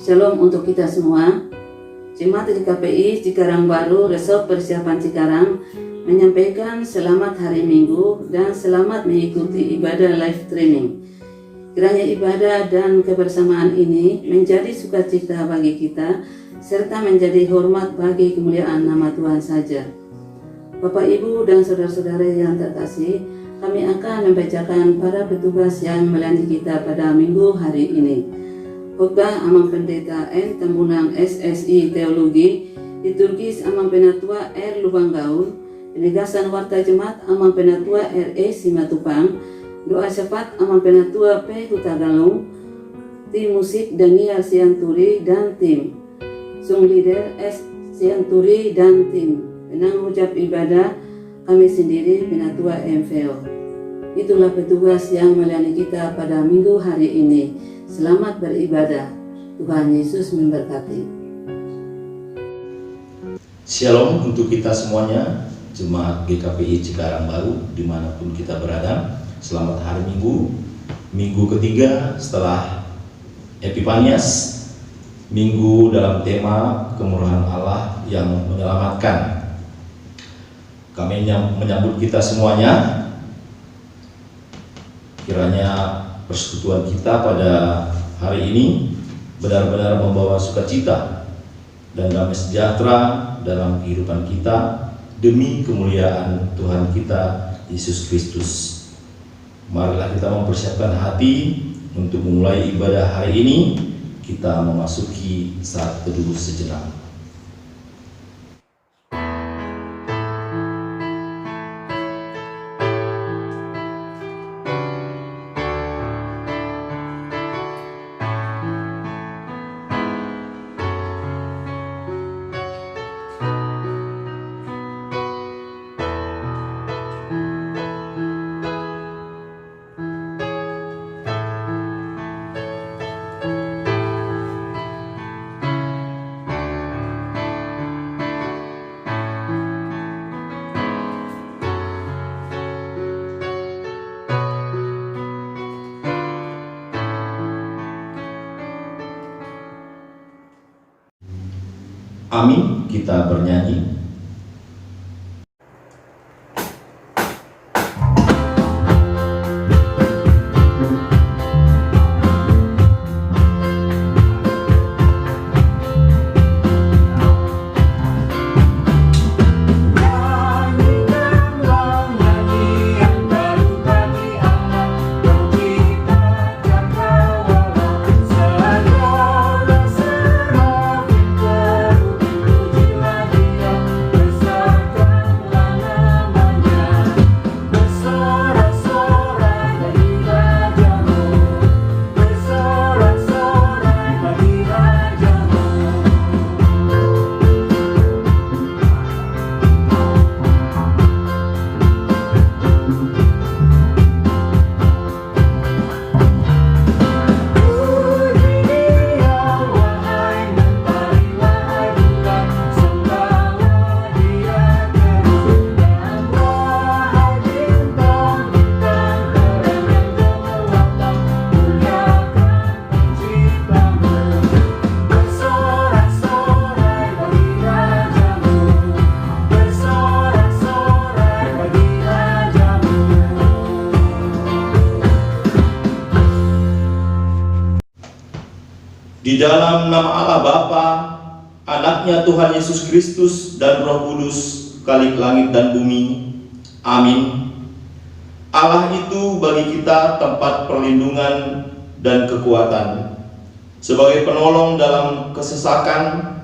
Shalom untuk kita semua. Jemaat GKPI Cikarang Baru Resort Persiapan Cikarang menyampaikan selamat hari Minggu dan selamat mengikuti ibadah live streaming. Kiranya ibadah dan kebersamaan ini menjadi sukacita bagi kita serta menjadi hormat bagi kemuliaan nama Tuhan saja. Bapak, Ibu, dan saudara-saudara yang terkasih, kami akan membacakan para petugas yang melayani kita pada minggu hari ini. Khotbah Amang Pendeta N. Tambunang SSI Teologi, liturgis Amang Penatua R. Lubang Gaul, penegasan warta jemaat Amang Penatua RE Simatupang, doa syafaat Amang Penatua P. Hutagalung, tim musik Daniel Sianturi dan tim, sung leader S. Sianturi dan tim, penang ucap ibadah kami sendiri Penatua MVO. Itulah petugas yang melayani kita pada minggu hari ini. Selamat beribadah. Tuhan Yesus memberkati. Shalom untuk kita semuanya, jemaat GKPI Cikarang Baru dimanapun kita berada. Selamat hari Minggu, minggu ketiga setelah Epifanias, minggu dalam tema kemurahan Allah yang menyelamatkan. Kami menyambut kita semuanya. Kiranya persekutuan kita pada hari ini benar-benar membawa sukacita dan damai sejahtera dalam kehidupan kita demi kemuliaan Tuhan kita Yesus Kristus. Marilah kita mempersiapkan hati untuk memulai ibadah hari ini. Kita memasuki saat teduh sejenak. Amin, kita bernyanyi. Di dalam nama Allah Bapa, Anaknya Tuhan Yesus Kristus dan Roh Kudus, Khalik langit dan bumi. Amin. Allah itu bagi kita tempat perlindungan dan kekuatan. Sebagai penolong dalam kesesakan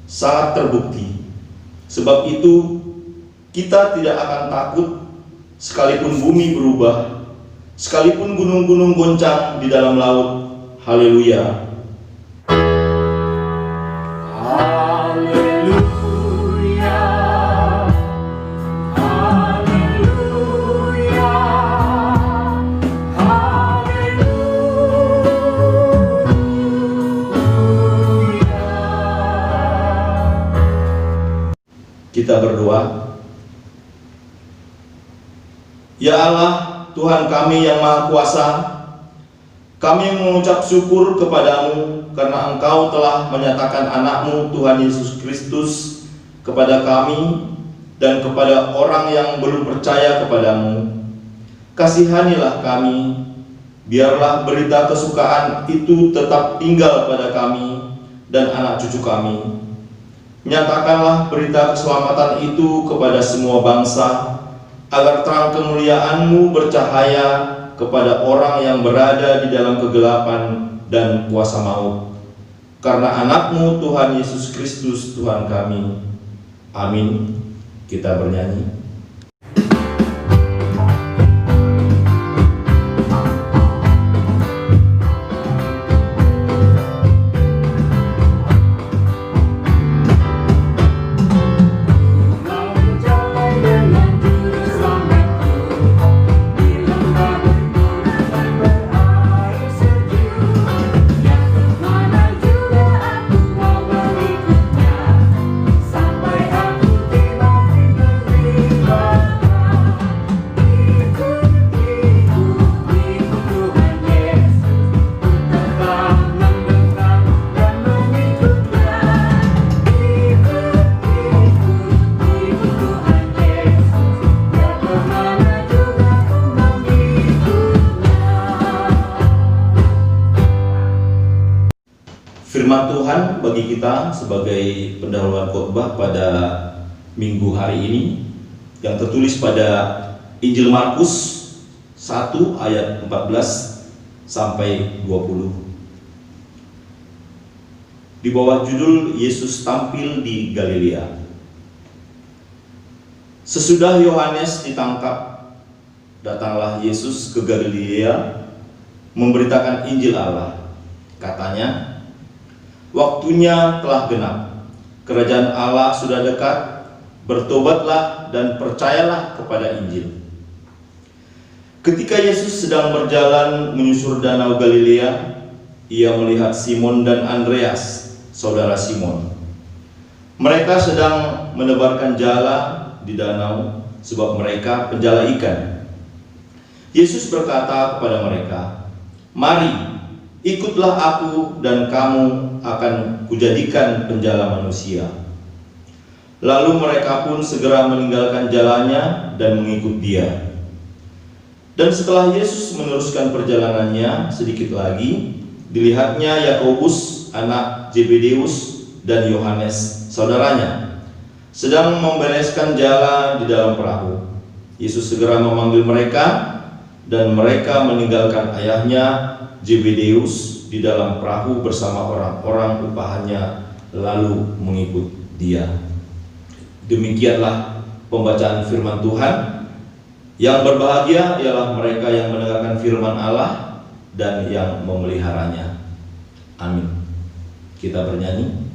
sangat terbukti. Sebab itu kita tidak akan takut sekalipun bumi berubah, sekalipun gunung-gunung goncang di dalam laut. Haleluya. Kita berdoa. Ya Allah, Tuhan kami yang Maha Kuasa, Kami mengucap syukur kepadamu karena Engkau telah menyatakan anak-Mu Tuhan Yesus Kristus kepada kami dan kepada orang yang belum percaya kepadamu. Kasihanilah kami, biarlah berita kesukaan itu tetap tinggal pada kami dan anak cucu kami. Nyatakanlah berita keselamatan itu kepada semua bangsa, agar terang kemuliaan-Mu bercahaya kepada orang yang berada di dalam kegelapan dan kuasa maut. Karena anak-Mu Tuhan Yesus Kristus Tuhan kami. Amin. Kita bernyanyi. Firman Tuhan bagi kita sebagai pendahuluan khotbah pada minggu hari ini yang tertulis pada Injil Markus 1 ayat 14 sampai 20. Di bawah judul Yesus tampil di Galilea. Sesudah Yohanes ditangkap, datanglah Yesus ke Galilea memberitakan Injil Allah. Katanya, waktunya telah genap, kerajaan Allah sudah dekat, bertobatlah dan percayalah kepada Injil. Ketika Yesus sedang berjalan menyusur danau Galilea, ia melihat Simon dan Andreas, saudara Simon. Mereka sedang menebarkan jala di danau sebab mereka penjala ikan. Yesus berkata kepada mereka, "Mari, ikutlah aku dan kamu akan kujadikan penjala manusia." Lalu mereka pun segera meninggalkan jalannya dan mengikut dia. Dan setelah Yesus meneruskan perjalanannya sedikit lagi, dilihatnya Yakobus anak Zebedeus dan Yohanes saudaranya sedang membereskan jala di dalam perahu. Yesus segera memanggil mereka dan mereka meninggalkan ayahnya Zebedeus di dalam perahu bersama orang-orang upahannya lalu mengikut dia. Demikianlah pembacaan firman Tuhan. Yang berbahagia ialah mereka yang mendengarkan firman Allah dan yang memeliharanya. Amin. Kita bernyanyi.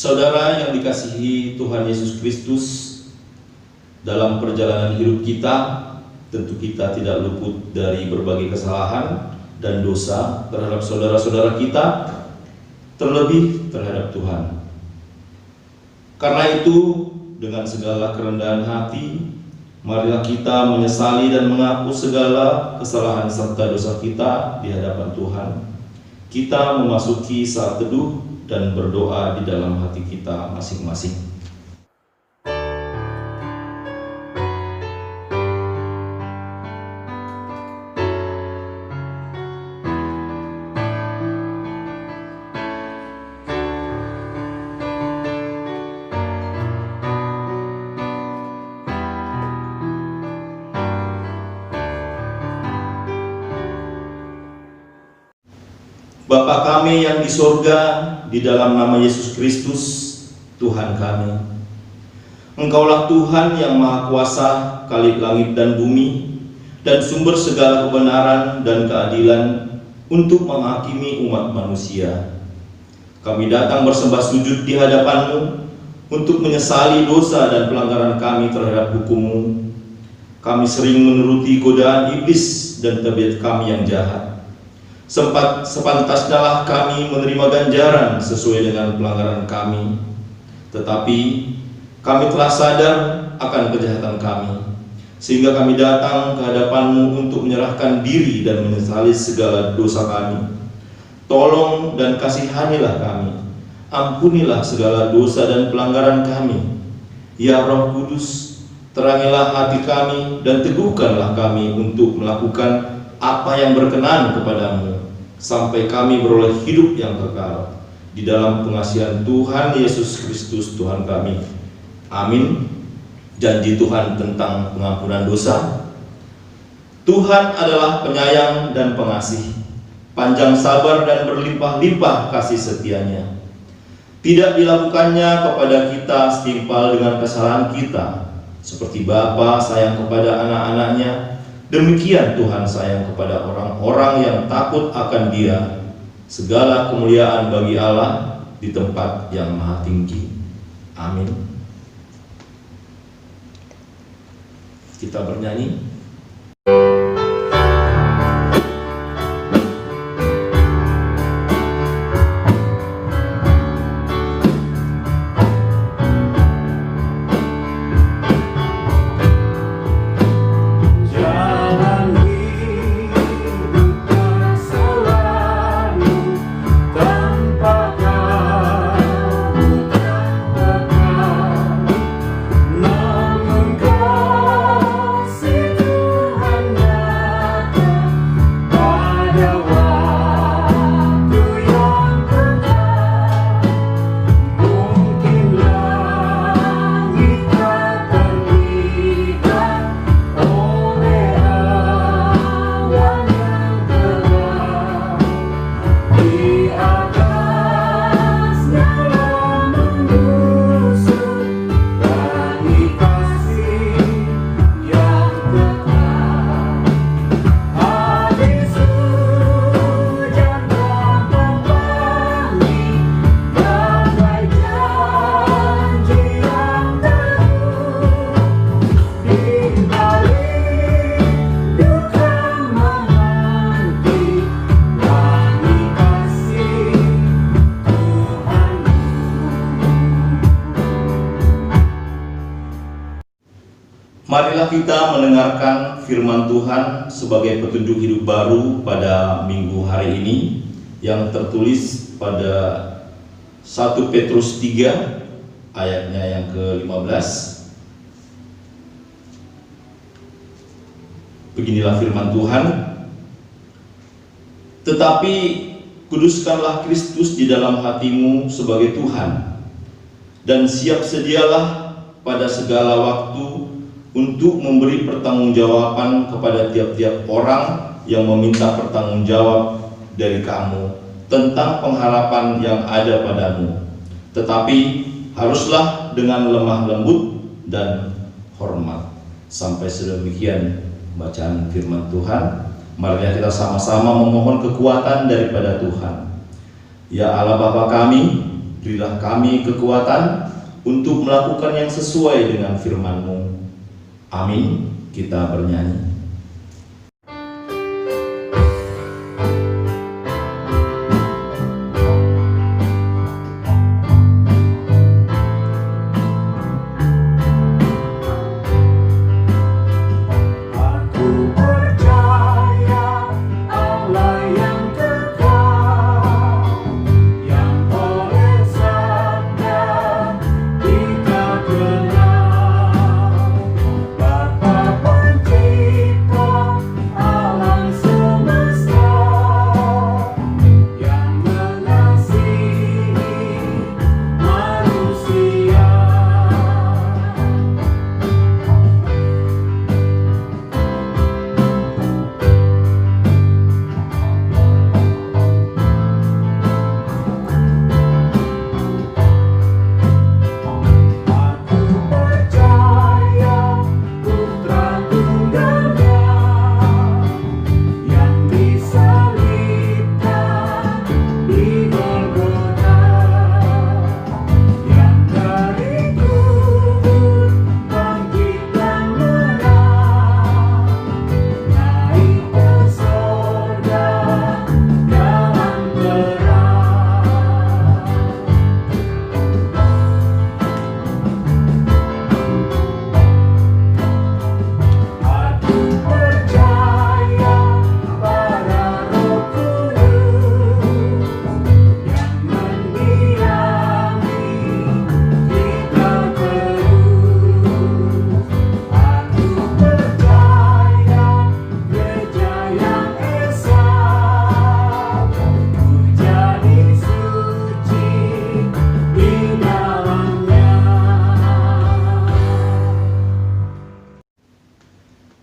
Saudara yang dikasihi Tuhan Yesus Kristus, perjalanan hidup kita, tentu kita tidak luput dari berbagai kesalahan dan dosa terhadap saudara-saudara kita, terlebih terhadap Tuhan. Karena itu, dengan segala kerendahan hati, marilah kita menyesali dan mengaku segala kesalahan serta dosa kita di hadapan Tuhan. Kita memasuki saat teduh dan berdoa di dalam hati kita masing-masing. Bapa kami yang di sorga, di dalam nama Yesus Kristus, Tuhan kami. Engkaulah Tuhan yang Maha Kuasa, Khalik langit dan bumi, dan sumber segala kebenaran dan keadilan untuk menghakimi umat manusia. Kami datang bersembah sujud di hadapan-Mu untuk menyesali dosa dan pelanggaran kami terhadap hukum-Mu. Kami sering menuruti godaan iblis dan tabiat kami yang jahat. Sepantasnya kami menerima ganjaran sesuai dengan pelanggaran kami. Tetapi kami telah sadar akan kejahatan kami, sehingga kami datang ke hadapan-Mu untuk menyerahkan diri dan menyesali segala dosa kami. Tolong dan kasihanilah kami, ampunilah segala dosa dan pelanggaran kami. Ya Roh Kudus, terangilah hati kami dan teguhkanlah kami untuk melakukan apa yang berkenan kepadamu, sampai kami beroleh hidup yang kekal di dalam pengasihan Tuhan Yesus Kristus Tuhan kami. Amin. Janji Tuhan tentang pengampunan dosa. Tuhan adalah penyayang dan pengasih, panjang sabar dan berlimpah-limpah kasih setianya. Tidak dilakukannya kepada kita setimpal dengan kesalahan kita, seperti Bapa sayang kepada anak-anaknya, demikian Tuhan sayang kepada orang-orang yang takut akan Dia. Segala kemuliaan bagi Allah di tempat yang maha tinggi. Amin. Kita bernyanyi. Marilah kita mendengarkan firman Tuhan sebagai petunjuk hidup baru pada minggu hari ini yang tertulis pada 1 Petrus 3 ayatnya yang ke-15. Beginilah firman Tuhan. Tetapi kuduskanlah Kristus di dalam hatimu sebagai Tuhan, dan siap sedialah pada segala waktu untuk memberi pertanggungjawaban kepada tiap-tiap orang yang meminta pertanggungjawab dari kamu tentang pengharapan yang ada padamu. Tetapi haruslah dengan lemah lembut dan hormat. Sampai sedemikian bacaan firman Tuhan. Mari kita sama-sama memohon kekuatan daripada Tuhan. Ya Allah Bapa kami, berilah kami kekuatan untuk melakukan yang sesuai dengan firman-Mu. Amin. Kita bernyanyi.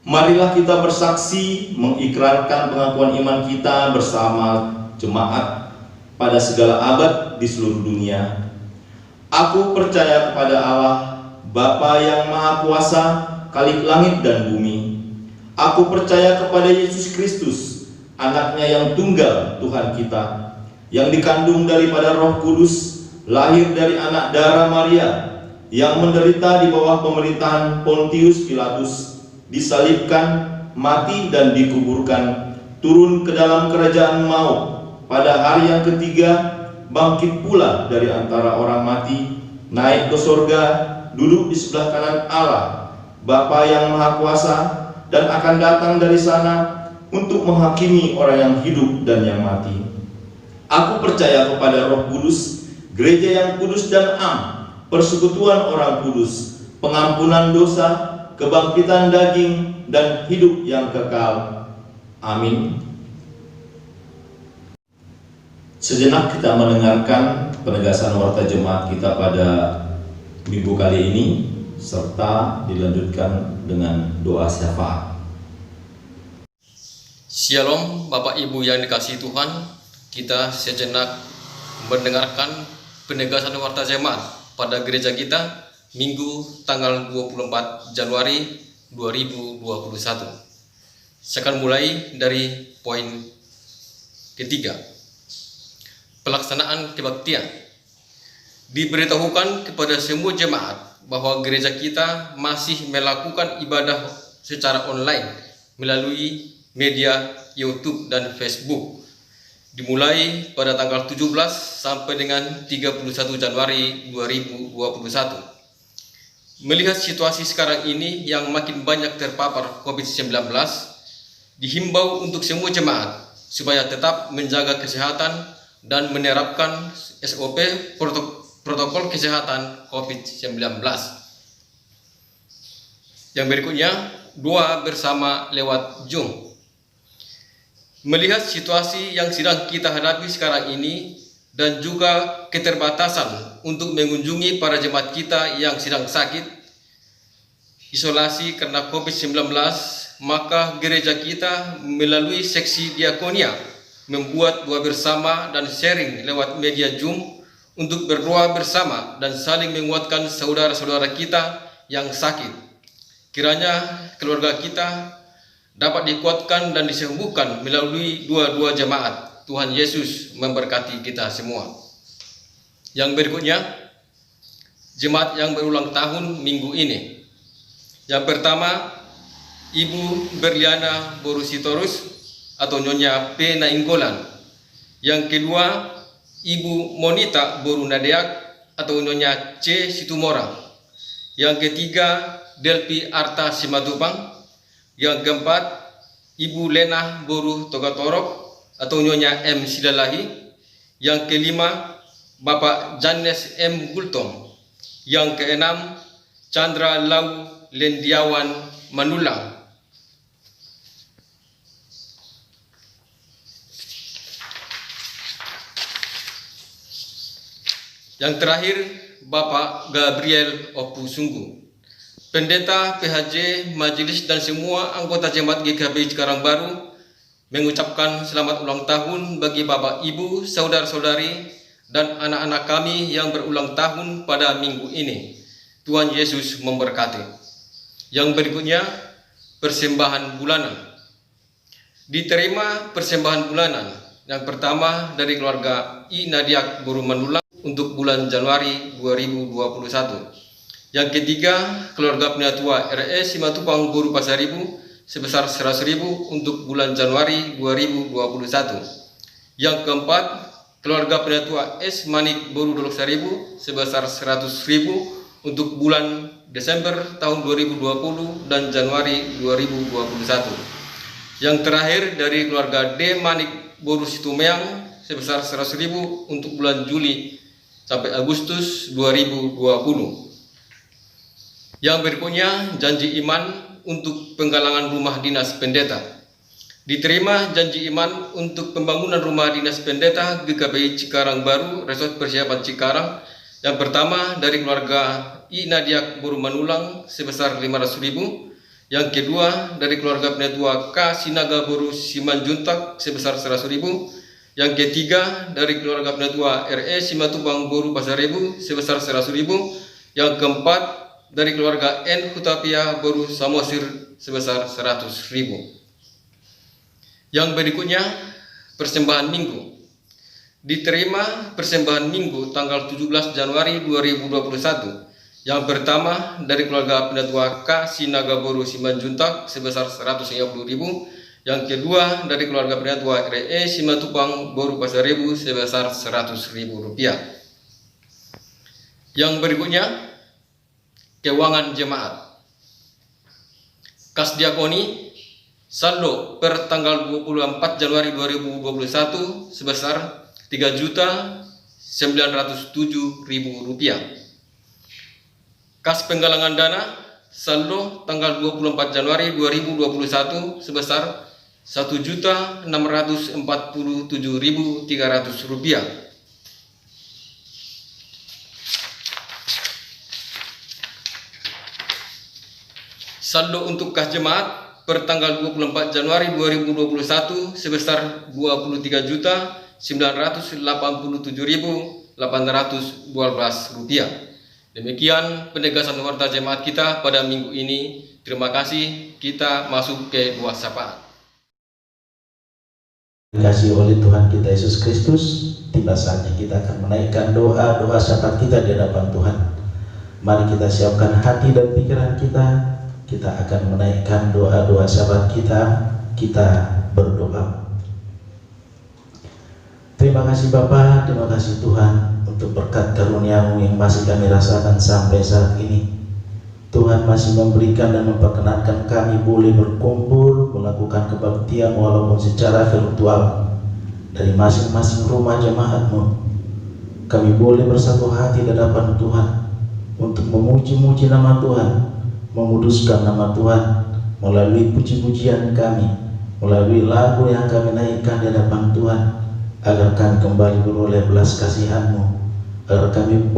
Marilah kita bersaksi mengikrarkan pengakuan iman kita bersama jemaat pada segala abad di seluruh dunia. Aku percaya kepada Allah, Bapa yang Maha Kuasa, Khalik langit dan bumi. Aku percaya kepada Yesus Kristus, Anaknya yang tunggal Tuhan kita, yang dikandung daripada Roh Kudus, lahir dari anak darah Maria, yang menderita di bawah pemerintahan Pontius Pilatus, disalibkan, mati dan dikuburkan, turun ke dalam kerajaan maut, pada hari yang ketiga bangkit pula dari antara orang mati, naik ke surga, duduk di sebelah kanan Allah, Bapa yang Maha Kuasa, dan akan datang dari sana untuk menghakimi orang yang hidup dan yang mati. Aku percaya kepada Roh Kudus, gereja yang kudus dan am, persekutuan orang kudus, pengampunan dosa, kebangkitan daging, dan hidup yang kekal. Amin. Sejenak kita mendengarkan penegasan warta jemaat kita pada minggu kali ini, serta dilanjutkan dengan doa syafaat. Shalom Bapak Ibu yang dikasihi Tuhan, kita sejenak mendengarkan penegasan warta jemaat pada gereja kita Minggu tanggal 24 Januari 2021. Saya akan mulai dari poin ketiga. Pelaksanaan kebaktian. Diberitahukan kepada semua jemaat bahwa gereja kita masih melakukan ibadah secara online melalui media YouTube dan Facebook, dimulai pada tanggal 17 sampai dengan 31 Januari 2021. Melihat situasi sekarang ini yang makin banyak terpapar COVID-19, dihimbau untuk semua jemaat supaya tetap menjaga kesehatan dan menerapkan SOP protokol kesehatan COVID-19. Yang berikutnya, doa bersama lewat Zoom. Melihat situasi yang sedang kita hadapi sekarang ini dan juga keterbatasan untuk mengunjungi para jemaat kita yang sedang sakit, isolasi karena COVID-19, maka gereja kita melalui seksi diakonia membuat doa bersama dan sharing lewat media Zoom untuk berdoa bersama dan saling menguatkan saudara-saudara kita yang sakit. Kiranya keluarga kita dapat dikuatkan dan disembuhkan melalui doa-doa jemaat. Tuhan Yesus memberkati kita semua. Yang berikutnya, jemaat yang berulang tahun minggu ini. Yang pertama, Ibu Berliana Borusitorus atau Nyonya P. Nainggolan. Yang kedua, Ibu Monita Borunadeak atau Nyonya C. Situmorang. Yang ketiga, Delpi Arta Simatupang. Yang keempat, Ibu Lena Boru Togatorok atau Nyonya M. Sidalahi. Yang kelima, Bapak Janes M. Gultom. Yang keenam, Chandra Lau Lendiawan Manulang. Yang terakhir, Bapak Gabriel Opusunggu, Pendeta PHJ, Majelis dan semua anggota Jemaat GKBI Cikarang Baru mengucapkan selamat ulang tahun bagi Bapak, Ibu, saudara-saudari, dan anak-anak kami yang berulang tahun pada minggu ini. Tuhan Yesus memberkati. Yang berikutnya, persembahan bulanan. Diterima persembahan bulanan. Yang pertama dari keluarga I. Nadiak Boru Manulang untuk bulan Januari 2021. Yang ketiga, keluarga Penatua RS Simatupang Boru Pasaribu sebesar 100.000 untuk bulan Januari 2021. Yang keempat, keluarga Penatua S Manik Boru Dolok Saribu sebesar 100.000 untuk bulan Desember tahun 2020 dan Januari 2021. Yang terakhir dari keluarga D Manik Boru Situmeang sebesar 100.000 untuk bulan Juli sampai Agustus 2020. Yang berikutnya, janji iman untuk penggalangan rumah dinas pendeta. Diterima janji iman untuk pembangunan rumah dinas pendeta GKBI Cikarang Baru, Resort Persiapan Cikarang. Yang pertama dari keluarga I. Nadiak Boru Manulang sebesar 500.000. Yang kedua dari keluarga Penatua K. Sinaga Boru Simanjuntak sebesar 100.000. Yang ketiga dari keluarga Penatua RE Simatupang Boru Pasaribu sebesar 100.000. Yang keempat dari keluarga N. Hutapia Boru Samosir sebesar 100.000. Yang berikutnya, persembahan minggu. Diterima persembahan minggu tanggal 17 Januari 2021. Yang pertama dari keluarga Penatua K. Sinaga Boru Simanjuntak sebesar 150.000. Yang kedua dari keluarga Penatua RE Simatupang Boru Pasaribu sebesar 100.000 rupiah. Yang berikutnya, keuangan jemaat. Kas diakoni saldo per tanggal 24 Januari 2021 sebesar 3.907.000 rupiah. Kas penggalangan dana saldo tanggal 24 Januari 2021 sebesar 1.647.300 rupiah. Saldo untuk kas jemaat per tanggal 24 Januari 2021 sebesar 23.987.812 rupiah. Demikian penegasan warta jemaat kita pada minggu ini. Terima kasih. Kita masuk ke doa sapaan. Dikasih oleh Tuhan kita Yesus Kristus, tiba saatnya kita akan menaikkan doa syafaat kita di hadapan Tuhan. Mari kita siapkan hati dan pikiran kita. Kita akan menaikkan doa syafaat kita. Kita berdoa. Terima kasih Bapa, terima kasih Tuhan untuk berkat karunia-Mu yang masih kami rasakan sampai saat ini. Tuhan masih memberikan dan memperkenankan kami boleh berkumpul melakukan kebaktian walaupun secara virtual dari masing-masing rumah jemaat-Mu. Kami boleh bersatu hati di hadapan Tuhan untuk memuji-muji nama Tuhan, menguduskan nama Tuhan melalui puji-pujian kami, melalui lagu yang kami naikkan di hadapan Tuhan, agar kami kembali beroleh belas kasihan-Mu, agar kami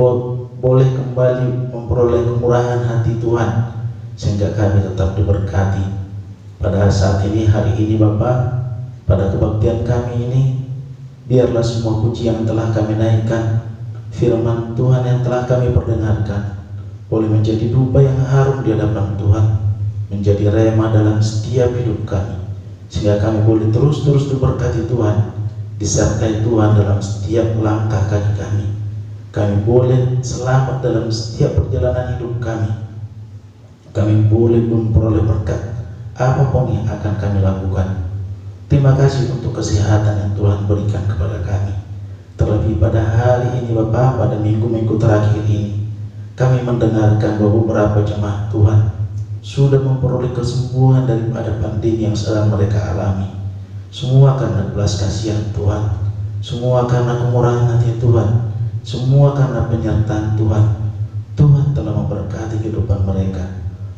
boleh kembali memperoleh kemurahan hati Tuhan, sehingga kami tetap diberkati. Pada saat ini, hari ini Bapa, pada kebaktian kami ini, biarlah semua puji yang telah kami naikkan, firman Tuhan yang telah kami perdengarkan, boleh menjadi dupa yang harum di hadapan Tuhan, menjadi rema dalam setiap hidup kami, sehingga kami boleh terus-terus diberkati Tuhan, disertai Tuhan dalam setiap langkah kaki kami. Kami boleh selamat dalam setiap perjalanan hidup kami. kami boleh memperoleh berkat apapun yang akan kami lakukan. Terima kasih untuk kesehatan yang Tuhan berikan kepada kami. Terlebih pada hari ini Bapa, pada minggu-minggu terakhir ini, kami mendengarkan bahwa beberapa jemaat Tuhan sudah memperoleh kesembuhan daripada pandemi yang sedang mereka alami. Semua karena belas kasihan Tuhan, semua karena kemurahan hati Tuhan, semua karena penyertaan Tuhan. Tuhan telah memberkati kehidupan mereka,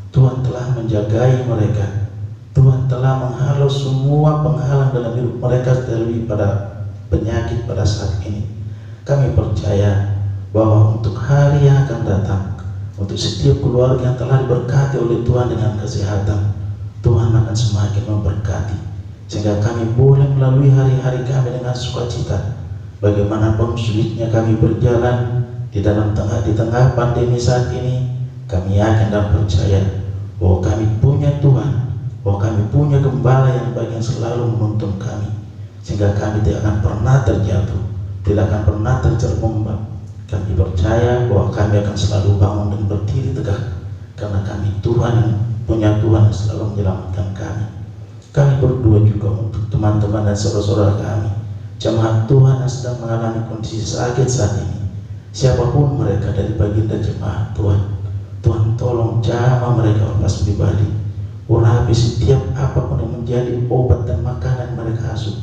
Tuhan telah menjagai mereka, Tuhan telah menghalau semua penghalang dalam hidup mereka, terlebih pada penyakit pada saat ini. Kami percaya bahwa untuk hari yang akan datang, untuk setiap keluarga yang telah diberkati oleh Tuhan dengan kesehatan, Tuhan akan semakin memberkati, sehingga kami boleh melalui hari-hari kami dengan sukacita. Bagaimanapun sulitnya kami berjalan di tengah pandemi saat ini, kami yakin dan percaya bahwa kami punya Tuhan, bahwa kami punya gembala yang baik yang selalu menuntun kami, sehingga kami tidak akan pernah terjatuh, tidak akan pernah terjerembab. Kami percaya bahwa kami akan selalu bangun dan berdiri tegak, karena kami Tuhan yang punya Tuhan yang selalu menyelamatkan kami. Kami berdoa juga untuk teman-teman dan saudara-saudara kami, jemaat Tuhan yang sedang mengalami kondisi sakit saat ini. Siapapun mereka dari bagian dan jemaat Tuhan, Tuhan tolong jamah mereka lepas pribadi, urapi setiap apapun yang menjadi obat dan makanan mereka asup,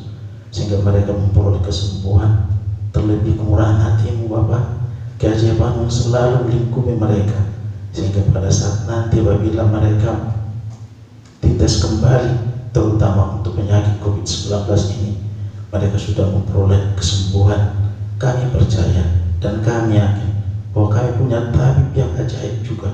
sehingga mereka memperoleh kesembuhan. Terlebih kemurahan hati-Mu Bapa, keajaiban yang selalu melingkupi mereka, sehingga pada saat nanti apabila mereka dites kembali, terutama untuk penyakit COVID-19 ini, mereka sudah memperoleh kesembuhan. Kami percaya dan kami yakin bahwa kami punya tabib yang ajaib juga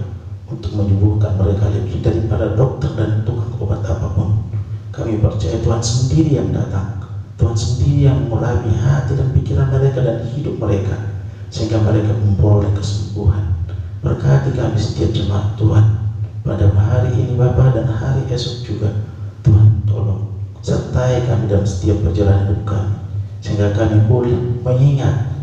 untuk menyembuhkan mereka lebih daripada dokter dan tukang obat apapun. Kami percaya Tuhan sendiri yang datang, Tuhan sendiri yang mengurapi hati dan pikiran mereka dan hidup mereka, sehingga mereka memperoleh kesembuhan. Berkati kami setiap jemaat Tuhan pada hari ini Bapa, dan hari esok juga. Tuhan tolong sertai kami dalam setiap perjalanan hidup kami, sehingga kami boleh mengingat,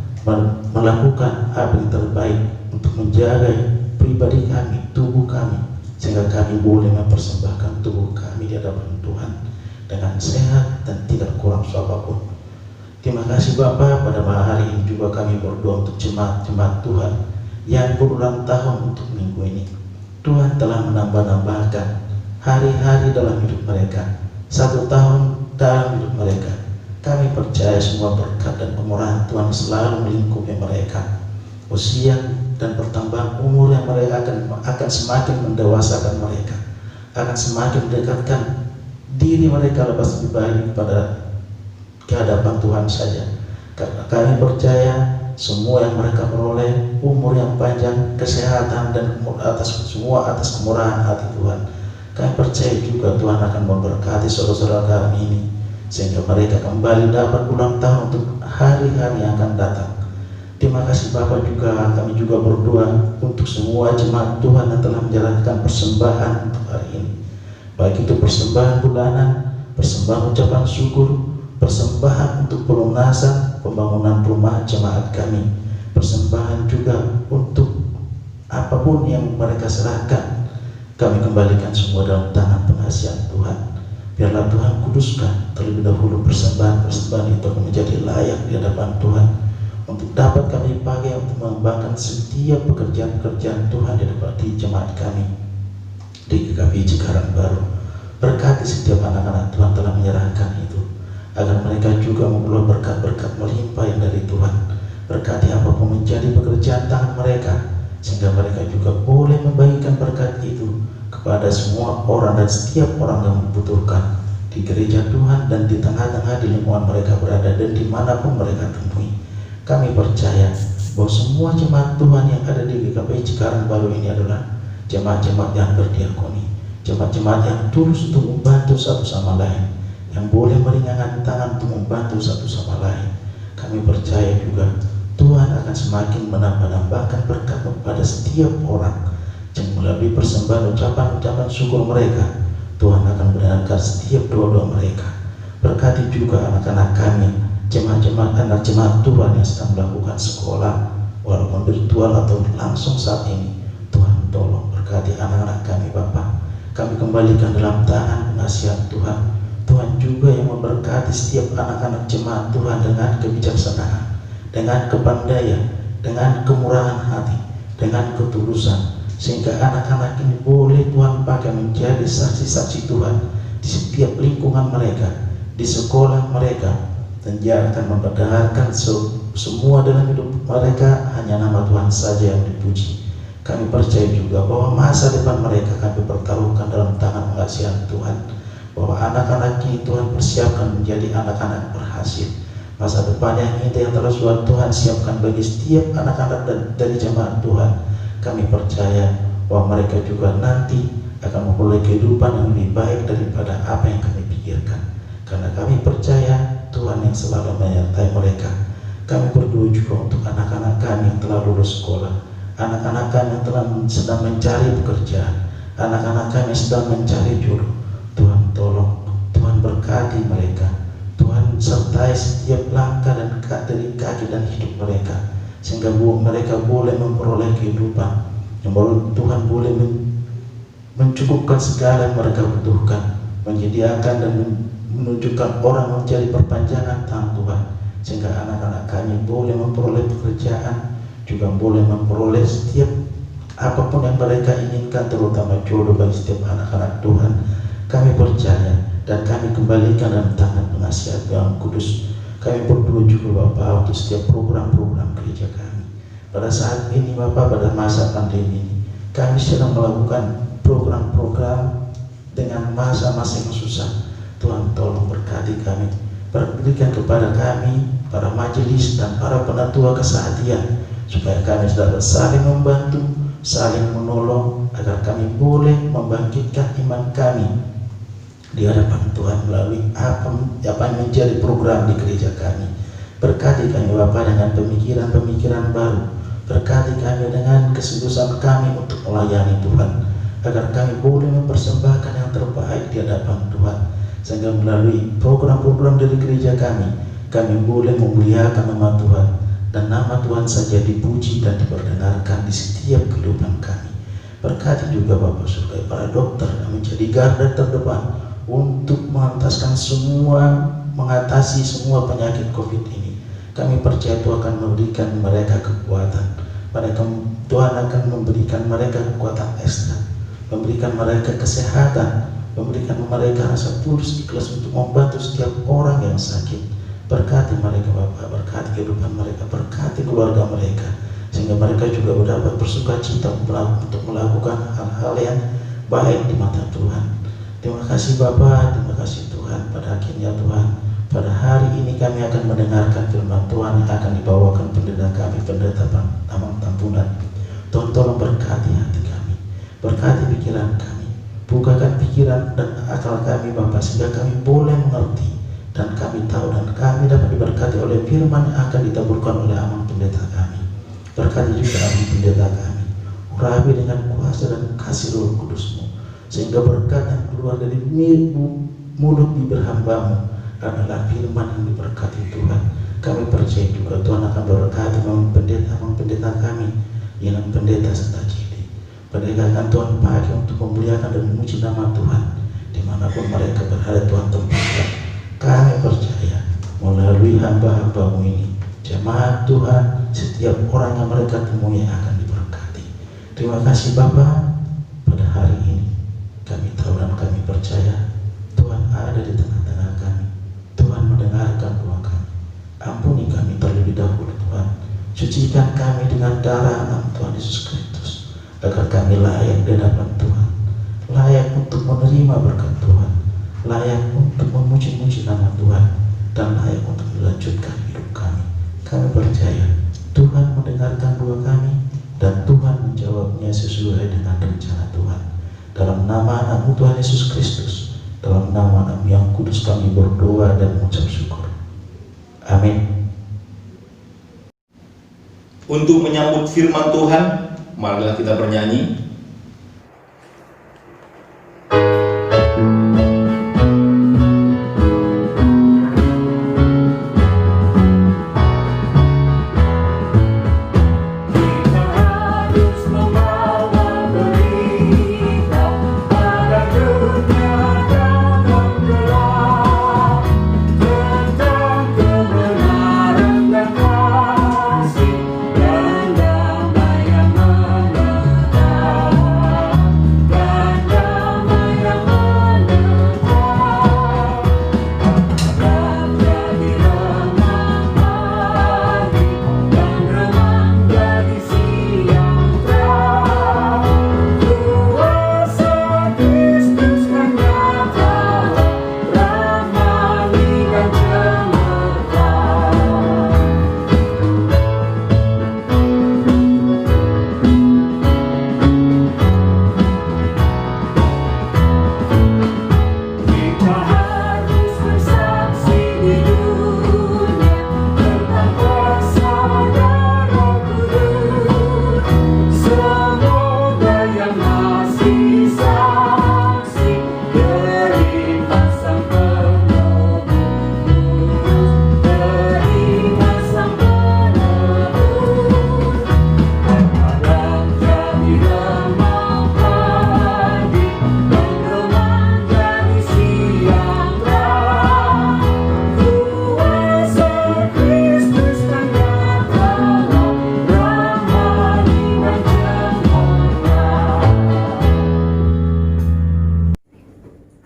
melakukan apa yang terbaik untuk menjaga pribadi kami, tubuh kami, sehingga kami boleh mempersembahkan tubuh kami di hadapan Tuhan dengan sehat dan tidak kurang apapun. Terima kasih Bapa, pada hari ini juga kami berdoa untuk jemaat-jemaat Tuhan yang berulang tahun untuk minggu ini. Tuhan telah menambah-nambahkan hari-hari dalam hidup mereka, 1 tahun dalam hidup mereka. Kami percaya semua berkat dan kemurahan Tuhan selalu melingkupi mereka. Usia dan pertambahan umur yang mereka akan semakin mendewasakan mereka, akan semakin mendekatkan diri mereka lepas pribadi kepada kehadapan Tuhan saja. Karena kami percaya semua yang mereka peroleh, umur yang panjang, kesehatan, dan semua atas kemurahan hati Tuhan. Kami percaya juga Tuhan akan memberkati saudara-saudara kami ini, sehingga mereka kembali dapat ulang tahun untuk hari-hari yang akan datang. Terima kasih Bapak juga. Kami juga berdoa untuk semua jemaat Tuhan yang telah menjalankan persembahan untuk hari ini, baik itu persembahan bulanan, persembahan ucapan syukur, persembahan untuk pelunasan pembangunan rumah jemaat kami, persembahan juga untuk apapun yang mereka serahkan. Kami kembalikan semua dalam tangan pengasihan Tuhan. Biarlah Tuhan kuduskan terlebih dahulu persembahan itu menjadi layak di hadapan Tuhan, untuk dapat kami pakai untuk mengembangkan setiap pekerjaan-pekerjaan Tuhan di jemaat kami di GKP Cikarang Baru. Berkati setiap anak-anak Tuhan telah menyerahkan itu, agar mereka juga memperoleh berkat-berkat melimpah yang dari Tuhan. Berkati apapun menjadi pekerjaan tangan mereka, sehingga mereka juga boleh membagikan berkat itu kepada semua orang dan setiap orang yang membutuhkan di gereja Tuhan dan di tengah-tengah di lingkungan mereka berada dan dimanapun mereka temui. Kami percaya bahwa semua jemaat Tuhan yang ada di GKP Cikarang Baru ini adalah jemaat-jemaat yang berdiakoni, jemaat-jemaat yang tulus untuk membantu satu sama lain, yang boleh meringankan tangan untuk membantu satu sama lain. Kami percaya juga Tuhan akan semakin menambah-nambahkan berkat kepada setiap orang, yang melalui persembahan ucapan-ucapan syukur mereka, Tuhan akan mendengarkan setiap doa-doa mereka. Berkati juga anak-anak kami, jemaat-jemaat anak jemaat Tuhan yang sedang melakukan sekolah, walaupun virtual atau langsung saat ini. Tuhan tolong berkati anak-anak kami Bapak. kami kembalikan dalam tangan pengasihan Tuhan. Tuhan juga yang memberkati setiap anak-anak jemaat Tuhan dengan kebijaksanaan, dengan kepandaian, dengan kemurahan hati, dengan ketulusan, sehingga anak-anak ini boleh Tuhan pakai menjadi saksi-saksi Tuhan di setiap lingkungan mereka, di sekolah mereka, dan dia akan memperdengarkan semua dalam hidup mereka hanya nama Tuhan saja yang dipuji. Kami percaya juga bahwa masa depan mereka kami pertaruhkan dalam tangan pengasihan Tuhan, bahwa anak-anak ini Tuhan persiapkan menjadi anak-anak berhasil. Masa depan yang indah yang terus Tuhan siapkan bagi setiap anak-anak dari jemaat Tuhan. Kami percaya bahwa mereka juga nanti akan memperoleh kehidupan yang lebih baik daripada apa yang kami pikirkan, karena kami percaya Tuhan yang selalu menyertai mereka. Kami berdoa juga untuk anak-anak kami yang telah lulus sekolah, anak-anak kami yang telah sedang mencari pekerjaan, anak-anak kami yang sedang mencari jodoh. Tuhan tolong, Tuhan berkati mereka, Tuhan sertai setiap langkah dan dari kaki dan hidup mereka, sehingga mereka boleh memperoleh kehidupan yang Tuhan boleh mencukupkan segala yang mereka butuhkan, menyediakan dan menunjukkan orang menjadi perpanjangan tangan Tuhan, sehingga anak-anak kami boleh memperoleh pekerjaan, juga boleh memperoleh setiap apapun yang mereka inginkan, terutama jodoh bagi setiap anak-anak Tuhan. Kami percaya dan kami kembalikan dalam tangan pengasihan Tuhan Kudus. Kami berdoa juga Bapa untuk setiap program-program gereja kami. Pada saat ini Bapa, pada masa pandemi ini, kami sedang melakukan program-program dengan masa-masa yang susah. Tuhan tolong berkati kami, berikan kepada kami, para majelis dan para penatua kesehatan, supaya kami dapat saling membantu, saling menolong, agar kami boleh membangkitkan iman kami di hadapan Tuhan melalui apa yang menjadi program di gereja kami. Berkati kami Bapa dengan pemikiran-pemikiran baru, berkati kami dengan kesungguhan kami untuk melayani Tuhan, agar kami boleh mempersembahkan yang terbaik di hadapan Tuhan, sehingga melalui program-program dari gereja kami boleh memuliakan nama Tuhan, dan nama Tuhan saja dipuji dan diperdengarkan di setiap kehidupan kami. Berkati juga Bapak Surga para dokter yang menjadi garda terdepan untuk mengatasi semua penyakit COVID ini. Kami percaya Tuhan akan memberikan mereka kekuatan. Tuhan akan memberikan mereka kekuatan ekstra, memberikan mereka kesehatan, memberikan mereka rasa tulus ikhlas untuk membantu setiap orang yang sakit. Berkati mereka Bapak, berkati kehidupan mereka, berkati keluarga mereka, sehingga mereka juga dapat bersuka cita untuk melakukan hal-hal yang baik di mata Tuhan. Terima kasih Bapa, terima kasih Tuhan. Pada akhirnya Tuhan, pada hari ini kami akan mendengarkan firman Tuhan yang akan dibawakan pendeta kami, pendeta Amang Tampunan. Tuhan tolong berkati hati kami, berkati pikiran kami, bukakan pikiran dan akal kami Bapa, sehingga kami boleh mengerti dan kami tahu dan kami dapat diberkati oleh firman yang akan ditaburkan oleh Amang pendeta kami. Berkati juga Amang pendeta kami, urapi dengan kuasa dan kasih Roh Kudus-Mu, sehingga berkat yang keluar dari mulut bibir hamba-Mu adalah firman yang diberkati Tuhan. Kami percaya juga Tuhan akan berkati pendeta kami, yang pendeta serta Cili. Pendeta akan Tuhan pakai untuk memuliakan dan memuji nama Tuhan dimanapun mereka berada. Tuhan tempatkan. Kami percaya melalui hamba-hamba-Mu ini, jemaat Tuhan, setiap orang yang mereka temui akan diberkati. Terima kasih Bapa. Pada hari ini kami tahu dan kami percaya Tuhan ada di tengah-tengah kami. Tuhan mendengarkan doa kami. Ampuni kami terlebih dahulu Tuhan. Sucikan kami dengan darah anak Tuhan Yesus Kristus, agar kami layak di hadapan Tuhan, layak untuk menerima berkat Tuhan, layak untuk memuji-muji nama Tuhan, dan layak untuk melanjutkan hidup kami. Kami percaya Tuhan mendengarkan doa kami, dan Tuhan menjawabnya sesuai dengan rencana Tuhan. Dalam nama anak-Mu Tuhan Yesus Kristus, dalam nama anak-Mu yang kudus kami berdoa dan mengucap syukur. Amin. Untuk menyambut firman Tuhan, marilah kita bernyanyi. Kita harus membawa berita pada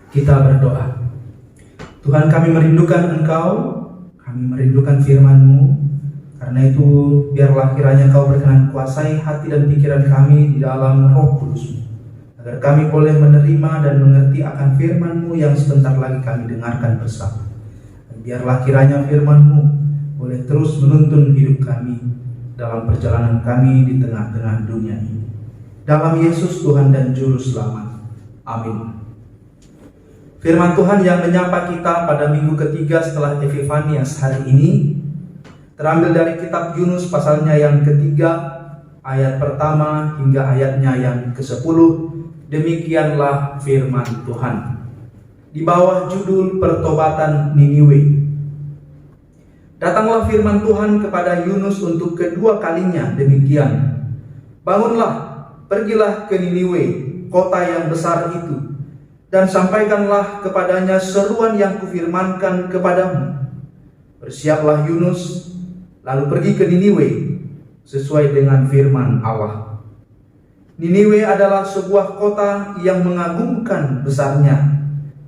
Kita berdoa. Tuhan, kami merindukan Engkau, kami merindukan firman-Mu. Karena itu biarlah kiranya Engkau berkenan kuasai hati dan pikiran kami di dalam Roh Kudus-Mu, agar kami boleh menerima dan mengerti akan firman-Mu yang sebentar lagi kami dengarkan bersama. Dan biarlah kiranya firman-Mu boleh terus menuntun hidup kami dalam perjalanan kami di tengah-tengah dunia ini. Dalam Yesus Tuhan dan Juru Selamat. Amin. Firman Tuhan yang menyapa kita pada minggu ketiga setelah Epifanias hari ini terambil dari kitab Yunus pasalnya yang ketiga, ayat pertama hingga ayatnya yang ke-10. Demikianlah firman Tuhan. Di bawah judul Pertobatan Niniwe. Datanglah firman Tuhan kepada Yunus untuk kedua kalinya demikian. Bangunlah, pergilah ke Niniwe, kota yang besar itu, dan sampaikanlah kepadanya seruan yang kufirmankan kepadamu. Bersiaplah Yunus, lalu pergi ke Niniwe sesuai dengan firman Allah. Niniwe adalah sebuah kota yang mengagumkan besarnya,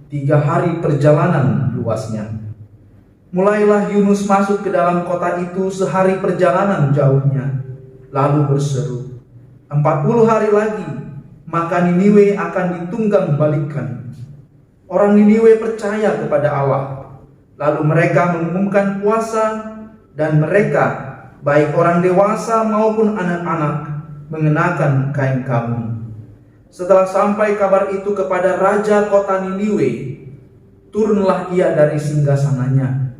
3 hari perjalanan luasnya. Mulailah Yunus masuk ke dalam kota itu sehari perjalanan jauhnya, lalu berseru, 40 hari lagi maka Niniwe akan ditunggang balikkan. Orang Niniwe percaya kepada Allah. Lalu mereka mengumumkan puasa, dan mereka, baik orang dewasa maupun anak-anak, mengenakan kain kabung. Setelah sampai kabar itu kepada raja kota Niniwe, turunlah ia dari singgasananya.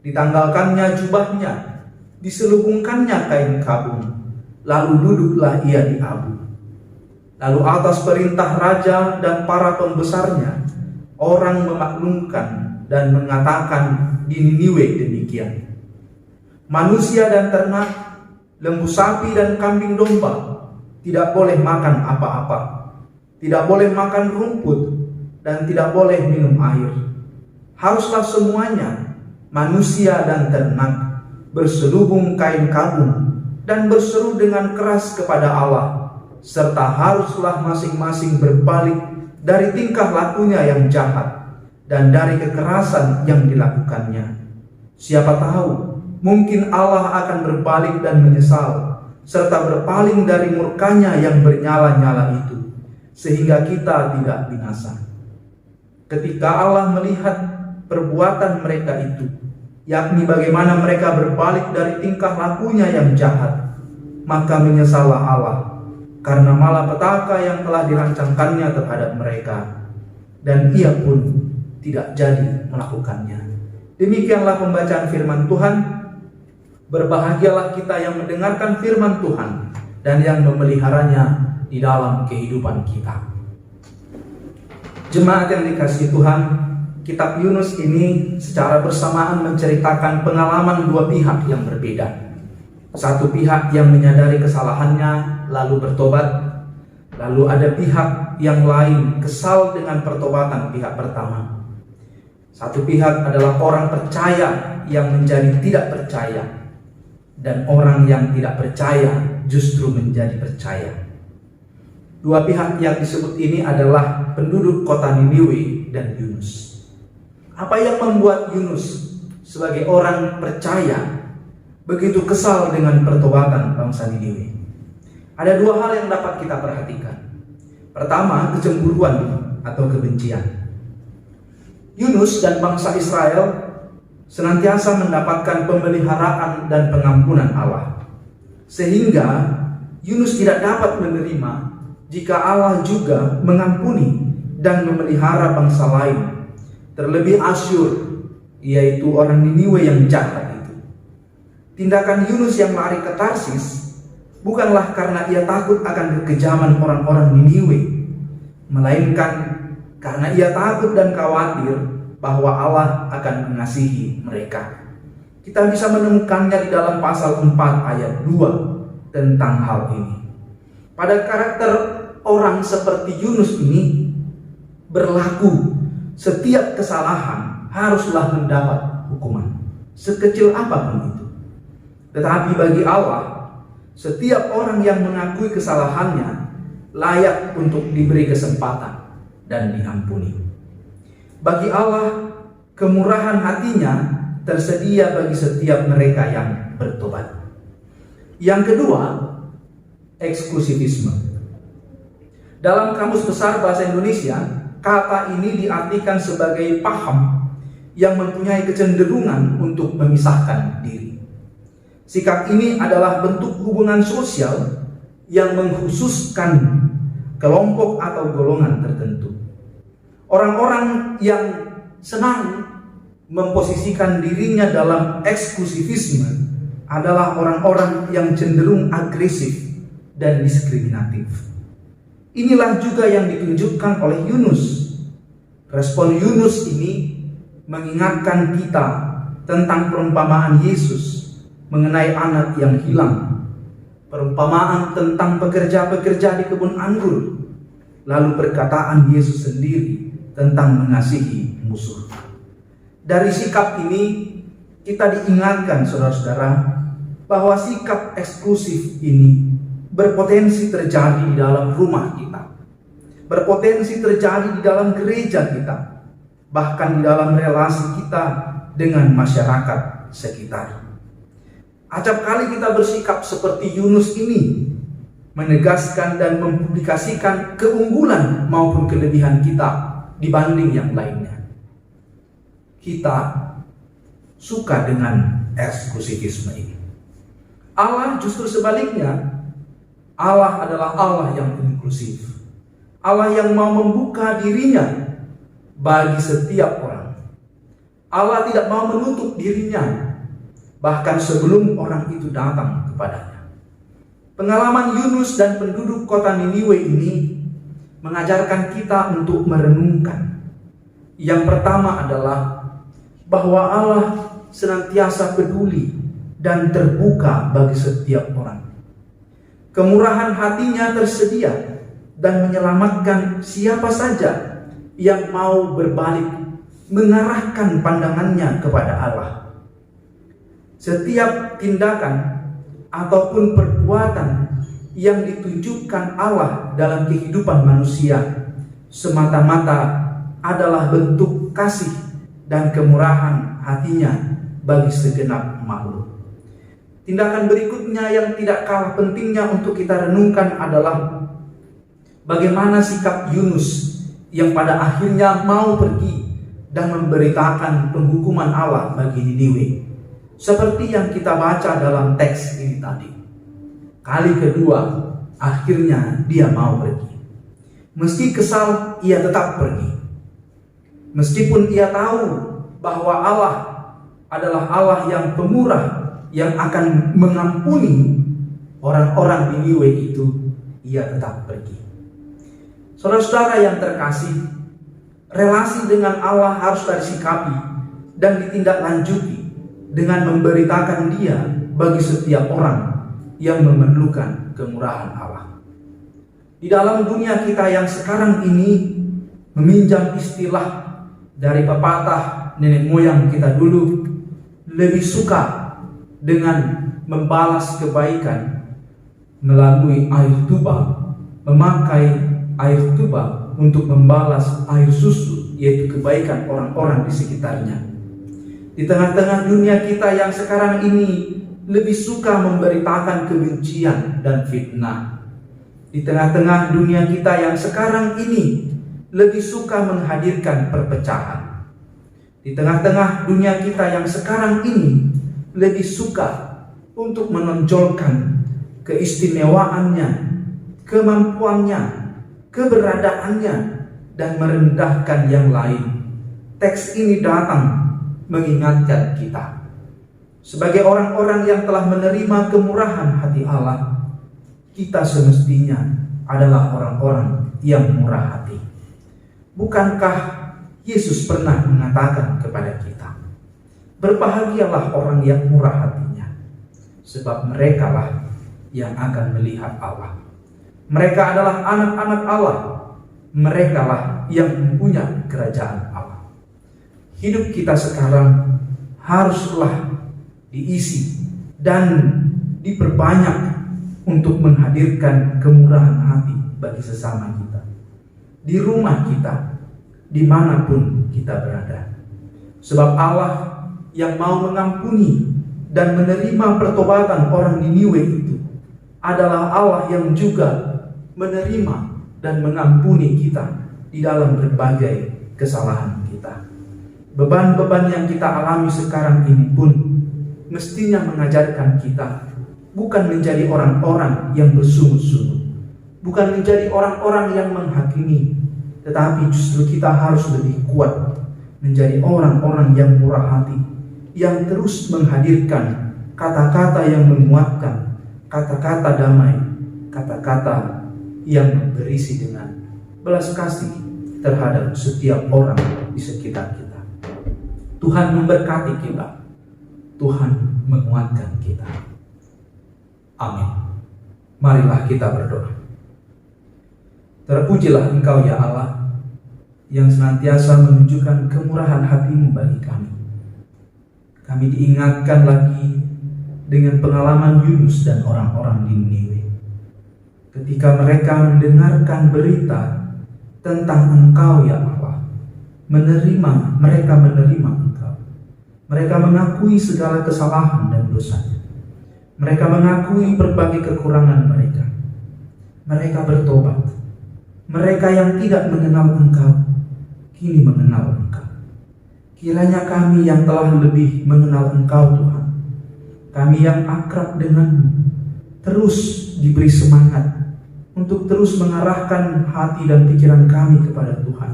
Ditanggalkannya jubahnya, diselubungkannya kain kabung, lalu duduklah ia di abu. Lalu atas perintah raja dan para pembesarnya, orang memaklumkan dan mengatakan di Niniwe demikian. Manusia dan ternak, lembu sapi dan kambing domba tidak boleh makan apa-apa, tidak boleh makan rumput, dan tidak boleh minum air. Haruslah semuanya, manusia dan ternak, berselubung kain kabung dan berseru dengan keras kepada Allah, serta haruslah masing-masing berbalik dari tingkah lakunya yang jahat dan dari kekerasan yang dilakukannya. Siapa tahu, mungkin Allah akan berbalik dan menyesal, serta berpaling dari murkanya yang bernyala-nyala itu, sehingga kita tidak binasa. Ketika Allah melihat perbuatan mereka itu, yakni bagaimana mereka berbalik dari tingkah lakunya yang jahat, maka menyesallah Allah karena malapetaka yang telah dirancangkannya terhadap mereka, dan ia pun tidak jadi melakukannya. Demikianlah pembacaan firman Tuhan. Berbahagialah kita yang mendengarkan firman Tuhan dan yang memeliharanya di dalam kehidupan kita. Jemaat yang dikasihi Tuhan, kitab Yunus ini secara bersamaan menceritakan pengalaman dua pihak yang berbeda. Satu pihak yang menyadari kesalahannya lalu bertobat, lalu ada pihak yang lain kesal dengan pertobatan pihak pertama. Satu pihak adalah orang percaya yang menjadi tidak percaya, dan orang yang tidak percaya justru menjadi percaya. Dua pihak yang disebut ini adalah penduduk kota Niniwe dan Yunus. Apa yang membuat Yunus sebagai orang percaya begitu kesal dengan pertobatan bangsa Niniwe? Ada dua hal yang dapat kita perhatikan. Pertama, kecemburuan atau kebencian. Yunus dan bangsa Israel senantiasa mendapatkan pemeliharaan dan pengampunan Allah, sehingga Yunus tidak dapat menerima jika Allah juga mengampuni dan memelihara bangsa lain, terlebih Asyur, yaitu orang Niniwe yang jahat itu. Tindakan Yunus yang lari ke Tarsis bukanlah karena ia takut akan kekejaman orang-orang Niniwe, melainkan karena ia takut dan khawatir bahwa Allah akan mengasihi mereka. Kita bisa menemukannya di dalam pasal 4 ayat 2 tentang hal ini. Pada karakter orang seperti Yunus ini berlaku setiap kesalahan haruslah mendapat hukuman, sekecil apapun itu. Tetapi bagi Allah, setiap orang yang mengakui kesalahannya layak untuk diberi kesempatan dan diampuni. Bagi Allah, kemurahan hatinya tersedia bagi setiap mereka yang bertobat. Yang kedua, eksklusivisme. Dalam Kamus Besar Bahasa Indonesia, kata ini diartikan sebagai paham yang mempunyai kecenderungan untuk memisahkan diri. Sikap ini adalah bentuk hubungan sosial yang mengkhususkan kelompok atau golongan tertentu. Orang-orang yang senang memposisikan dirinya dalam eksklusivisme adalah orang-orang yang cenderung agresif dan diskriminatif. Inilah juga yang ditunjukkan oleh Yunus. Respon Yunus ini mengingatkan kita tentang perumpamaan Yesus mengenai anak yang hilang. Perumpamaan tentang pekerja-pekerja di kebun anggur. Lalu perkataan Yesus sendiri tentang mengasihi musuh. Dari sikap ini kita diingatkan, saudara-saudara, bahwa sikap eksklusif ini berpotensi terjadi di dalam rumah kita, berpotensi terjadi di dalam gereja kita, bahkan di dalam relasi kita dengan masyarakat sekitar. Acap kali kita bersikap seperti Yunus ini, menegaskan dan mempublikasikan keunggulan maupun kelebihan kita dibanding yang lainnya. Kita suka dengan eksklusivisme ini. Allah justru sebaliknya. Allah adalah Allah yang inklusif. Allah yang mau membuka dirinya bagi setiap orang. Allah tidak mau menutup dirinya bahkan sebelum orang itu datang kepadanya. Pengalaman Yunus dan penduduk kota Niniwe ini mengajarkan kita untuk merenungkan. Yang pertama adalah bahwa Allah senantiasa peduli dan terbuka bagi setiap orang. Kemurahan hatinya tersedia dan menyelamatkan siapa saja yang mau berbalik, mengarahkan pandangannya kepada Allah. Setiap tindakan ataupun perbuatan yang ditunjukkan Allah dalam kehidupan manusia semata-mata adalah bentuk kasih dan kemurahan hatinya bagi segenap makhluk. Tindakan berikutnya yang tidak kalah pentingnya untuk kita renungkan adalah bagaimana sikap Yunus yang pada akhirnya mau pergi dan memberitakan penghukuman Allah bagi Niniwe. Seperti yang kita baca dalam teks ini tadi. Kali kedua, akhirnya dia mau pergi. Meski kesal, ia tetap pergi. Meskipun ia tahu bahwa Allah adalah Allah yang pemurah, yang akan mengampuni orang-orang Niniwe itu, ia tetap pergi. Saudara-saudara yang terkasih, relasi dengan Allah harus disikapi dan ditindaklanjuti dengan memberitakan Dia bagi setiap orang yang memerlukan kemurahan Allah. Di dalam dunia kita yang sekarang ini, meminjam istilah dari pepatah nenek moyang kita dulu, lebih suka dengan membalas kebaikan melalui air tuba, memakai air tuba untuk membalas air susu, yaitu kebaikan orang-orang di sekitarnya. Di tengah-tengah dunia kita yang sekarang ini lebih suka memberitakan kebencian dan fitnah. Di tengah-tengah dunia kita yang sekarang ini lebih suka menghadirkan perpecahan. Di tengah-tengah dunia kita yang sekarang ini lebih suka untuk menonjolkan keistimewaannya, kemampuannya, keberadaannya, dan merendahkan yang lain. Teks ini datang mengingatkan kita sebagai orang-orang yang telah menerima kemurahan hati Allah. Kita semestinya adalah orang-orang yang murah hati. Bukankah Yesus pernah mengatakan kepada kita, berbahagialah orang yang murah hatinya, sebab merekalah yang akan melihat Allah. Mereka adalah anak-anak Allah. Merekalah yang mempunyai kerajaan Allah. Hidup kita sekarang haruslah diisi dan diperbanyak untuk menghadirkan kemurahan hati bagi sesama kita. Di rumah kita, dimanapun kita berada. Sebab Allah yang mau mengampuni dan menerima pertobatan orang Niniwe itu adalah Allah yang juga menerima dan mengampuni kita di dalam berbagai kesalahan kita. Beban-beban yang kita alami sekarang ini pun mestinya mengajarkan kita bukan menjadi orang-orang yang bersungut-sungut, bukan menjadi orang-orang yang menghakimi, tetapi justru kita harus lebih kuat menjadi orang-orang yang murah hati, yang terus menghadirkan kata-kata yang menguatkan, kata-kata damai, kata-kata yang berisi dengan belas kasih terhadap setiap orang di sekitar kita. Tuhan memberkati kita, Tuhan menguatkan kita. Amin. Marilah kita berdoa. Terpujilah Engkau ya Allah, yang senantiasa menunjukkan kemurahan hati-Mu bagi kami. Kami diingatkan lagi dengan pengalaman Yunus dan orang-orang di Niniwe. Ketika mereka mendengarkan berita tentang Engkau ya Allah, mereka menerima Engkau. Mereka mengakui segala kesalahan dan dosanya. Mereka mengakui berbagai kekurangan mereka. Mereka bertobat. Mereka yang tidak mengenal Engkau kini mengenal Engkau. Kiranya kami yang telah lebih mengenal Engkau Tuhan, kami yang akrab denganmu, terus diberi semangat untuk terus mengarahkan hati dan pikiran kami kepada Tuhan,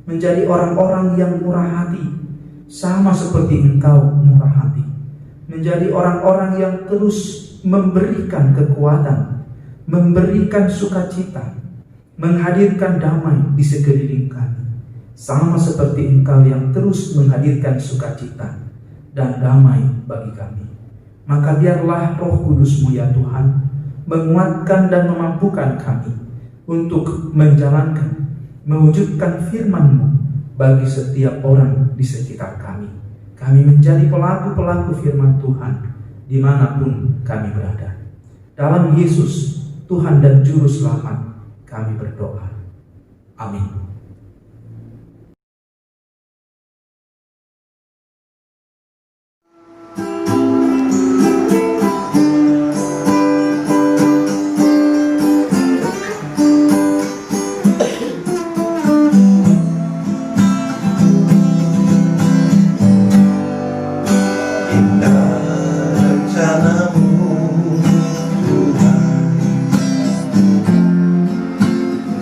menjadi orang-orang yang murah hati, sama seperti Engkau murah hati, menjadi orang-orang yang terus memberikan kekuatan, memberikan sukacita, menghadirkan damai di sekeliling kami, sama seperti Engkau yang terus menghadirkan sukacita dan damai bagi kami. Maka biarlah Roh Kudus-Mu ya Tuhan menguatkan dan memampukan kami untuk menjalankan, mewujudkan firman-Mu bagi setiap orang di sekitar kami. Kami menjadi pelaku-pelaku firman Tuhan dimanapun kami berada. Dalam Yesus, Tuhan dan Juru Selamat, kami berdoa. Amin.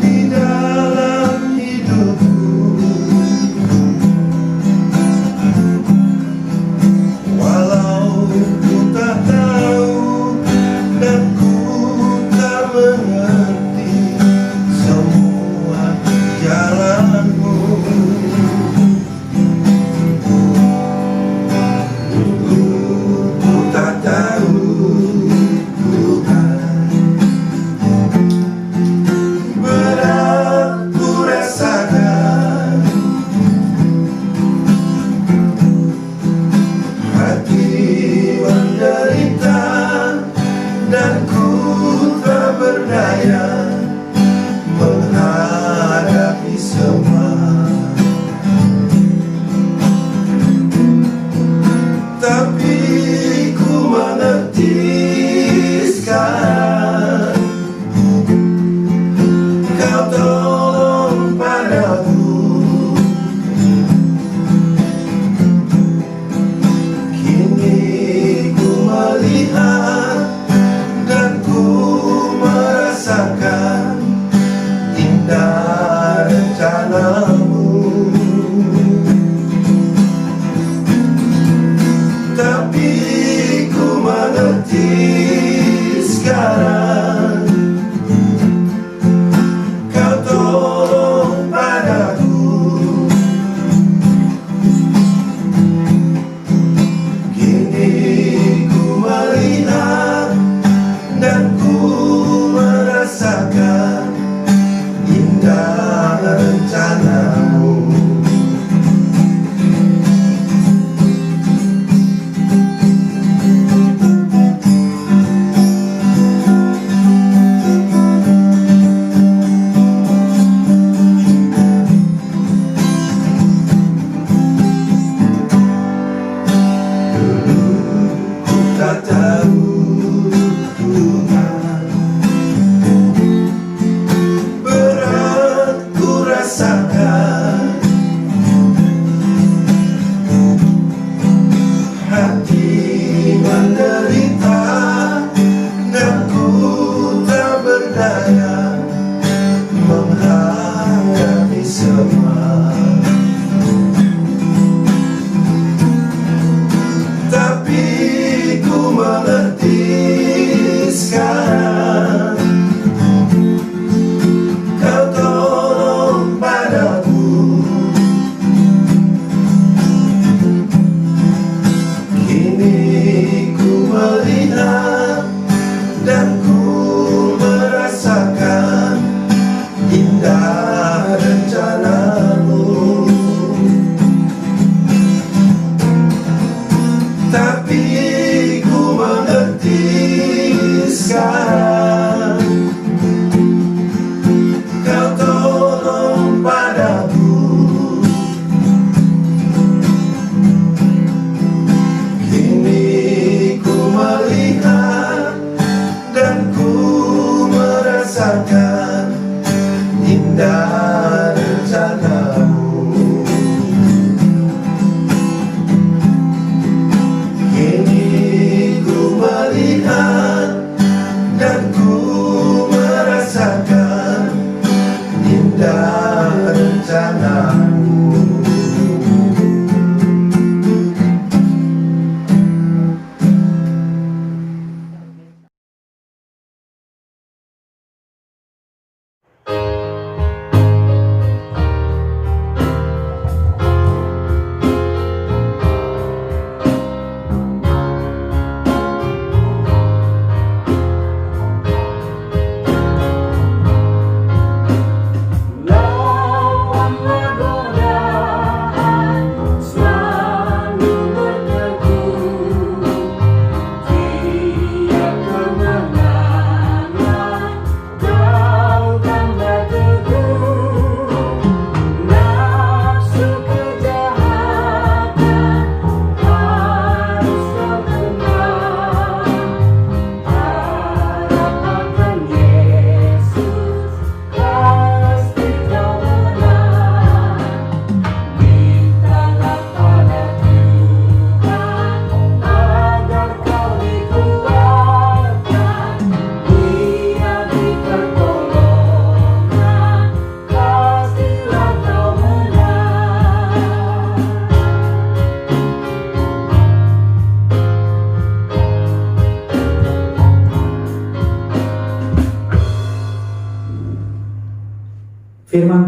Di dalam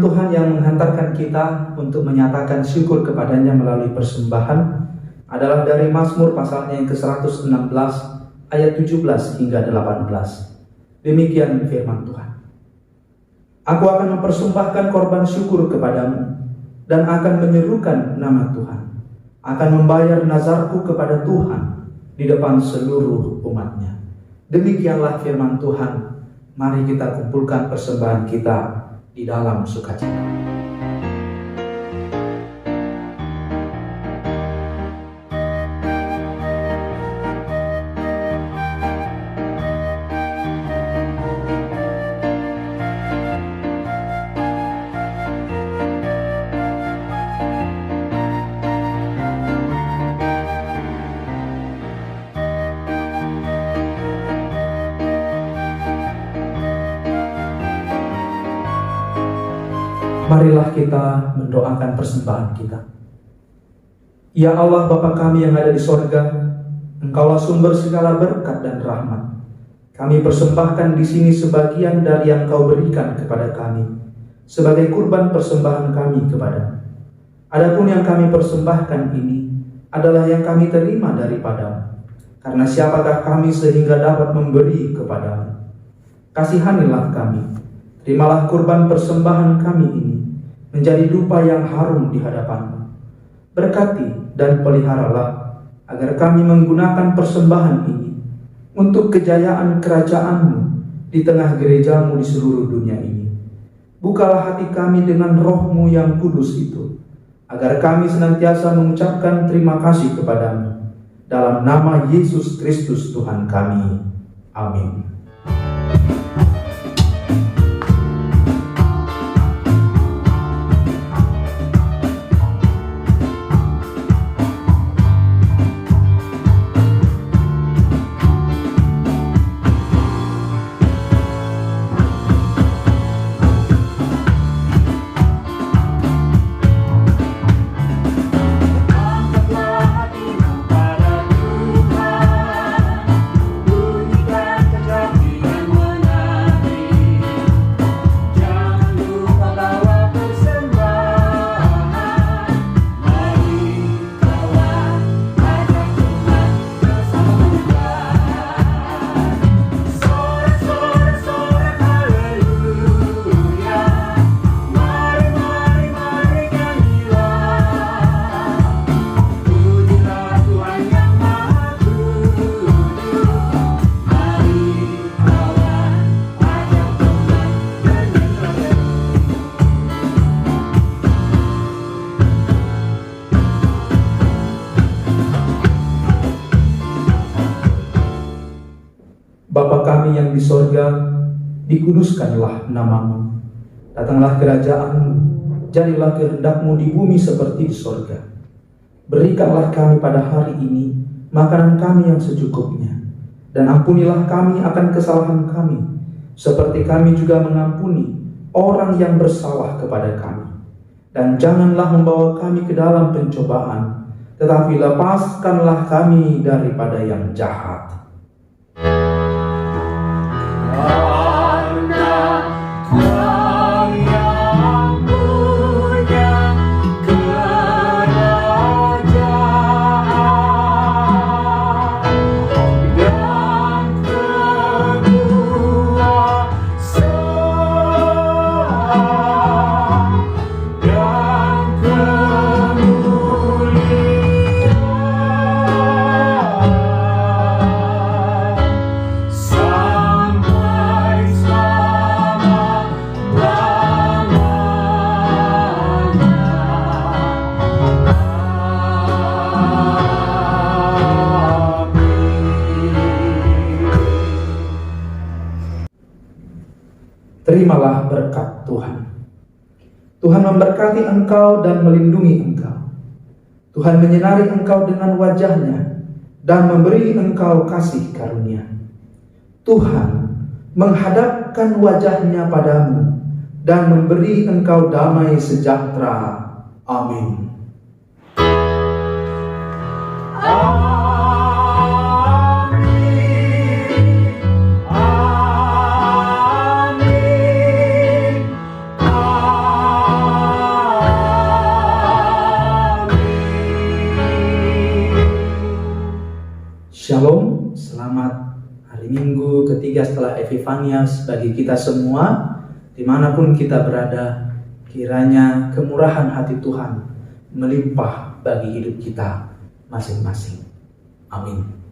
Tuhan yang menghantarkan kita untuk menyatakan syukur kepadanya melalui persembahan adalah dari Mazmur pasalnya yang ke-116 ayat 17 hingga 18. Demikian firman Tuhan. Aku akan mempersembahkan korban syukur kepadamu dan akan menyerukan nama Tuhan. Akan membayar nazarku kepada Tuhan di depan seluruh umatnya. Demikianlah firman Tuhan. Mari kita kumpulkan persembahan kita di dalam sukacita. Marilah kita mendoakan persembahan kita. Ya Allah Bapa kami yang ada di sorga, Engkaulah sumber segala berkat dan rahmat. Kami persembahkan di sini sebagian dari yang Kau berikan kepada kami, sebagai kurban persembahan kami kepadamu. Adapun yang kami persembahkan ini adalah yang kami terima daripadamu. Karena siapakah kami sehingga dapat memberi kepadamu? Kasihanilah kami. Terimalah kurban persembahan kami ini menjadi dupa yang harum di hadapan-Mu. Berkati dan peliharalah agar kami menggunakan persembahan ini untuk kejayaan kerajaan-Mu di tengah gereja-Mu di seluruh dunia ini. Bukalah hati kami dengan Roh-Mu yang kudus itu, agar kami senantiasa mengucapkan terima kasih kepadamu. Dalam nama Yesus Kristus Tuhan kami. Amin. Bapa kami yang di sorga, dikuduskanlah nama-Mu. Datanglah kerajaan-Mu, jadilah kehendak-Mu di bumi seperti di sorga. Berikanlah kami pada hari ini makanan kami yang secukupnya, dan ampunilah kami akan kesalahan kami, seperti kami juga mengampuni orang yang bersalah kepada kami. Dan janganlah membawa kami ke dalam pencobaan, tetapi lepaskanlah kami daripada yang jahat. Terimalah berkat Tuhan. Tuhan memberkati engkau dan melindungi engkau. Tuhan menyinari engkau dengan wajah-Nya dan memberi engkau kasih karunia. Tuhan menghadapkan wajah-Nya padamu dan memberi engkau damai sejahtera. Amin. ketiga setelah Epifanias bagi kita semua, dimanapun kita berada. Kiranya kemurahan hati Tuhan melimpah bagi hidup kita masing-masing. Amin.